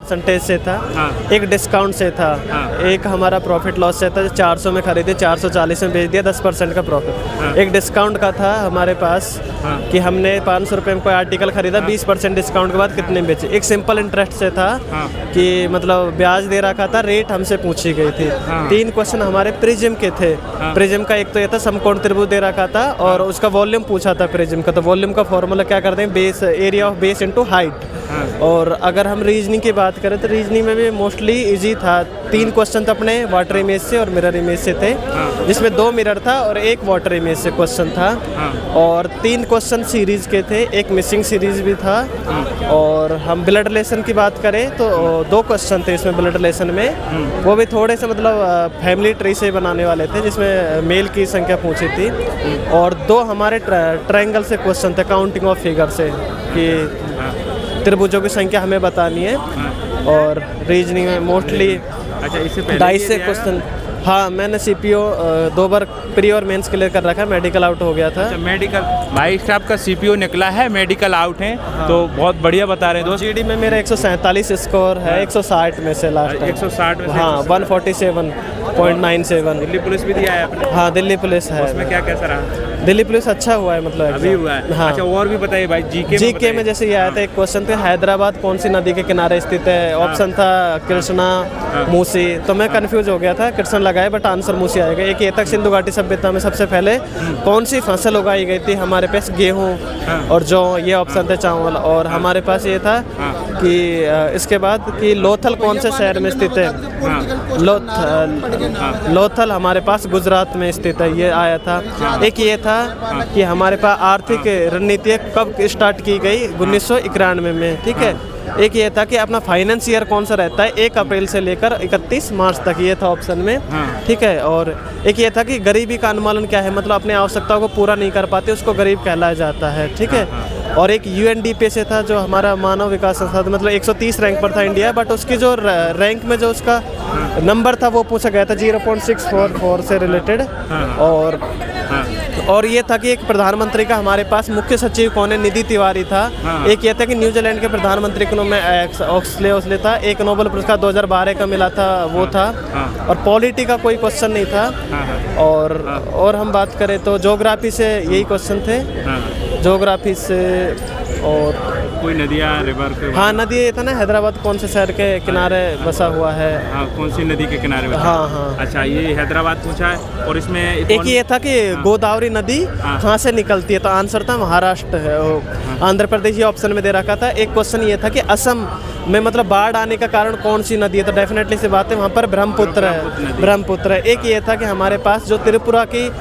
Percentage से था। हाँ। एक डिस्काउंट से था। हाँ। एक हमारा प्रॉफिट लॉस से था, 400 में खरीदे 440 में बेच दिया, 10% का प्रॉफिट। हाँ। एक डिस्काउंट का था हमारे पास हाँ। कि हमने 500 रुपये में कोई आर्टिकल खरीदा, 20% डिस्काउंट के बाद कितने में बेचे। एक सिंपल इंटरेस्ट से था हाँ। कि मतलब ब्याज दे रखा था, रेट हमसे पूछी गई थी। हाँ। 3 क्वेश्चन हमारे प्रिज्म के थे। हाँ। प्रिज्म का एक तो ये था समकोण त्रिभुज दे रखा था और उसका वॉल्यूम पूछा था प्रिज्म का। तो वॉल्यूम का फॉर्मूला क्या करते हैं, base area of base into height. हाँ। और अगर हम रीजनिंग की बात करें तो रीजनिंग में भी मोस्टली इजी था। 3 क्वेश्चन तो अपने वाटर इमेज से और मिरर इमेज से थे, जिसमें 2 मिरर था और 1 वाटर इमेज से क्वेश्चन था। और 3 क्वेश्चन सीरीज के थे, एक मिसिंग सीरीज भी था। और हम ब्लड रिलेशन की बात करें तो 2 क्वेश्चन थे इसमें ब्लड रिलेशन में, वो भी थोड़े से मतलब फैमिली ट्री से बनाने वाले थे, जिसमें मेल की संख्या पूछी थी। और 2 हमारे ट्रायंगल से क्वेश्चन थे, काउंटिंग ऑफ फिगर से, कि त्रिभुजों की संख्या हमें बतानी है। और रीजनिंग में मोस्टली अच्छा, इससे पहले 2.5 से क्वेश्चन। हाँ, मैंने सीपीओ 2 बार प्री और मेंस क्लियर कर रखा है, मेडिकल आउट हो गया था। अच्छा, मेडिकल भाई स्टाफ का सीपीओ निकला है, मेडिकल आउट है। तो बहुत बढ़िया बता रहे हैं दोस्त। जीडी में मेरा 147 स्कोर है, 160 में से लास्ट 160 में से हाँ, 147.97। दिल्ली पुलिस भी दिया है आपने? हाँ, दिल्ली पुलिस है। उसमें क्या कैसा रहा? दिल्ली पुलिस अच्छा हुआ है, मतलब अभी हुआ है। हाँ। अच्छा, और भी बताइए भाई, जीके में जैसे ये आया था, एक क्वेश्चन थे हैदराबाद कौन सी नदी के किनारे स्थित है। ऑप्शन था कृष्णा, मूसी। तो मैं कंफ्यूज हो गया था, कृष्ण लगाए बट आंसर मूसी आएगा। एक ये तक सिंधु घाटी सभ्यता में सबसे पहले कौन सी फसल उगाई गई थी, हमारे पास गेहूँ और जौ, ये ऑप्शन थे, चावल। और हमारे पास ये था कि इसके बाद कि लोथल कौन से शहर में स्थित है। लोथल हमारे पास गुजरात में स्थित है, ये आया था। एक ये था कि हमारे पास आर्थिक रणनीति कब स्टार्ट की गई, 1991 में, ठीक है। एक ये था कि अपना फाइनेंस ईयर कौन सा रहता है, 1 अप्रैल से लेकर 31 मार्च तक, ये था ऑप्शन में, ठीक है। और एक ये था कि गरीबी का अनुमान क्या है, मतलब अपने आवश्यकताओं को पूरा नहीं कर पाते उसको गरीब कहलाया जाता है, ठीक है। और एक यूएनडीपी से था, जो हमारा मानव विकास संस्थान, मतलब 130 रैंक पर था इंडिया, बट उसकी जो रैंक में जो उसका नंबर था वो पूछा गया था 0.644 से रिलेटेड। और ये था कि एक प्रधानमंत्री का हमारे पास मुख्य सचिव कौन है, निधि तिवारी था। एक ये था कि न्यूजीलैंड के प्रधानमंत्री को में ऑक्सले था। एक नोबेल पुरस्कार 2012 का मिला था, वो था। और पॉलिटी का कोई क्वेश्चन नहीं था। और हम बात करें तो ज्योग्राफी से यही क्वेश्चन थे, ज्योग्राफी से। और कोई नदियाँ, रिवर के? हाँ, नदी ये था ना, हैदराबाद कौन से शहर के किनारे बसा हुआ है। हाँ, कौन सी नदी के किनारे बसा? हाँ हाँ। अच्छा, ये हैदराबाद पूछा है। और इसमें एक ये था कि गोदावरी नदी कहाँ से निकलती है, तो आंसर था महाराष्ट्र है, आंध्र प्रदेश, ये ऑप्शन में दे रखा था। एक क्वेश्चन ये था कि असम में मतलब बाढ़ आने का कारण कौन सी नदी है, तो डेफिनेटली से बात है वहाँ पर ब्रह्मपुत्र है, ब्रह्मपुत्र है। एक ये था कि हमारे पास जो त्रिपुरा की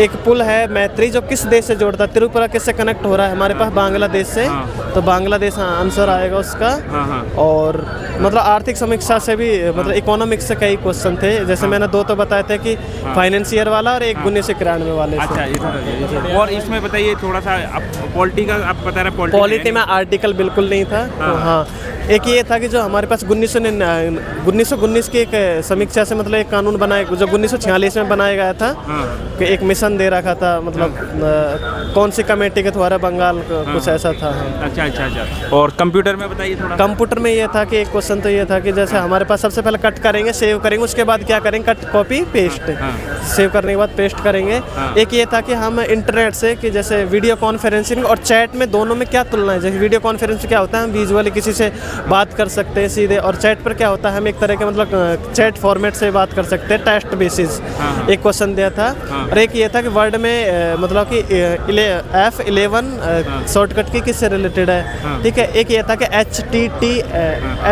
एक पुल है मैत्री, जो किस देश से जोड़ता है, त्रिपुरा किससे कनेक्ट हो रहा है, हमारे पास बांग्लादेश से, तो बांग्लादेश आंसर आएगा उसका। और मतलब आर्थिक समीक्षा से भी, मतलब इकोनॉमिक्स से कई क्वेश्चन थे, जैसे मैंने 2 तो बताए थे कि फाइनेंशियर वाला और एक 1991 वाले। अच्छा, और इसमें बताइए थोड़ा सा, पॉलिटी का आप बता रहे हैं? पॉलिटी में आर्टिकल बिल्कुल नहीं था। हाँ, एक ये था कि जो हमारे पास 1919 की एक समीक्षा से मतलब एक कानून बनाया, जो 1946 में बनाया गया था, कि एक मिशन दे रखा था, मतलब कौन सी कमेटी के द्वारा, बंगाल कुछ ऐसा था। अच्छा अच्छा अच्छा। और कंप्यूटर में बताइए थोड़ा। कंप्यूटर में ये था कि एक क्वेश्चन तो ये था कि जैसे हमारे पास सबसे पहले कट करेंगे, सेव करेंगे, उसके बाद क्या करेंगे, कट कॉपी पेस्ट, सेव करने के बाद पेस्ट करेंगे। एक ये था कि हम इंटरनेट से, कि जैसे वीडियो कॉन्फ्रेंसिंग और चैट में दोनों में क्या तुलना है। जैसे वीडियो कॉन्फ्रेंस क्या होता है, हम विजुअली किसी से बात कर सकते हैं सीधे, और चैट पर क्या होता है, हम एक तरह के मतलब चैट फॉर्मेट से बात कर सकते हैं, टेस्ट बेसिस। एक क्वेश्चन दिया था। और एक ये था कि वर्ड में मतलब कि F11 शॉर्टकट की किससे रिलेटेड है, ठीक है। एक ये था कि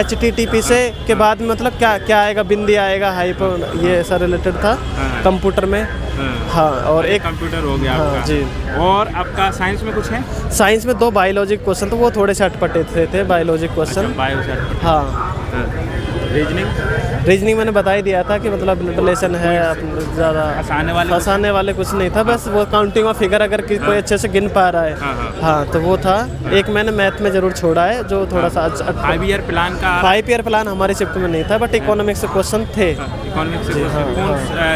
HTTP से के बाद में मतलब क्या आएगा, बिंदी आएगा, हाइपर, ये ऐसा रिलेटेड था कंप्यूटर में। हाँ, और एक कंप्यूटर हो गया आपका। जी। और आपका साइंस में कुछ है? साइंस में 2 बायोलॉजी क्वेश्चन, तो वो थोड़े से अटपटे थे बायोलॉजी क्वेश्चन। हाँ। रीजनिंग मैंने बता ही दिया था कि मतलब रिलेशन है, ज़्यादा फंसाने वाले कुछ नहीं था, बस वो काउंटिंग ऑफ फिगर अगर कोई अच्छे से गिन पा रहा है। हाँ, तो वो था। एक मैंने मैथ में जरूर छोड़ा है, जो थोड़ा सा 5 ईयर प्लान का। 5 ईयर प्लान हमारे शिफ्ट में नहीं था, बट इकोनॉमिक्स से क्वेश्चन थे। इकोनॉमिक्स से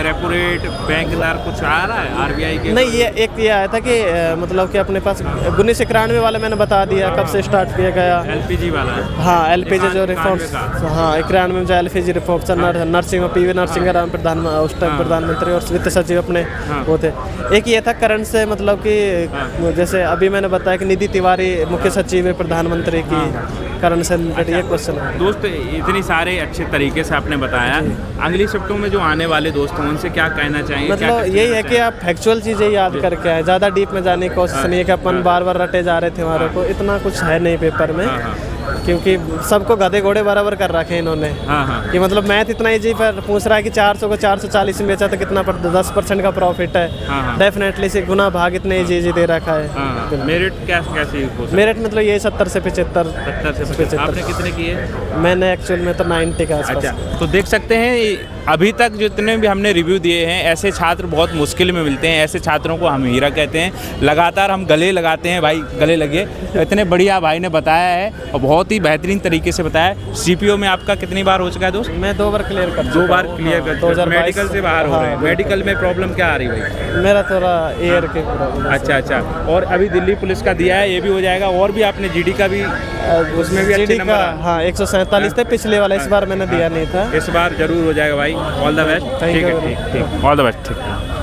रेपो रेट, बैंक दर कुछ आ रहा है आरबीआई के? नहीं, ये एक ये आया था कि मतलब कि अपने पास 1991 वाला मैंने बता दिया कब से स्टार्ट किया गया। एलपीजी वाला? हाँ, एलपीजी जो रिफॉर्म्स, हाँ 91 में जो LPG रिफॉर्म नर्सिंग और PV नर्सिंग का नाम उस टाइम प्रधानमंत्री और वित्त सचिव अपने वो थे। एक ये था करण से, मतलब कि जैसे अभी मैंने बताया कि निधि तिवारी मुख्य सचिव है प्रधानमंत्री की, करण से रिलेटेड ये क्वेश्चन है। दोस्त इतनी सारे अच्छे तरीके से आपने बताया, अगली शिफ्टों में जो आने वाले दोस्त हैं उनसे क्या कहना चाहेंगे? मतलब यही है कि आप फैक्चुअल चीज़ें याद करके आए, ज़्यादा डीप में जाने की कोशिश नहीं है कि अपन बार बार रटे जा रहे थे हमारे को, इतना कुछ है नहीं पेपर में, क्योंकि सबको गधे घोड़े बराबर कर रखे हैं इन्होंने। कि मतलब मैथ इतना इजी पर पूछ रहा है कि 400 को 440 में बेचा तो कितना 10% का प्रॉफिट है, डेफिनेटली से गुना भाग इतने इजी दे रखा है। मेरिट कैसे? मेरिट मतलब ये 70 से 75। 70 से 75। आपने कितने किए? मैंने एक्चुअल में तो 90 का आसपास। अच्छा, तो देख सकते हैं अभी तक जितने भी हमने रिव्यू दिए हैं, ऐसे छात्र बहुत मुश्किल में मिलते हैं, ऐसे छात्रों को हम हीरा कहते हैं। लगातार हम गले लगाते हैं, भाई गले लगे, इतने बढ़िया भाई ने बताया है और बहुत ही बेहतरीन तरीके से बताया। CPO में आपका कितनी बार हो चुका है दोस्त? मैं 2 बार क्लियर कर चुका हूं। 2 बार क्लियर कर चुका। मेडिकल से बाहर हो रहे हैं। मेडिकल में प्रॉब्लम क्या आ रही भाई? मेरा थोड़ा एयर के प्रॉब्लम। अच्छा, और अभी दिल्ली पुलिस का दिया है, ये भी हो जाएगा। और भी आपने GD का भी, उसमें भी अच्छे नंबर? हाँ 147 थे पिछले वाला, इस बार मैंने दिया नहीं था। इस बार जरूर हो जाएगा भाई। All the best. ठीक है, ठीक, ऑल द बेस्ट। ठीक है।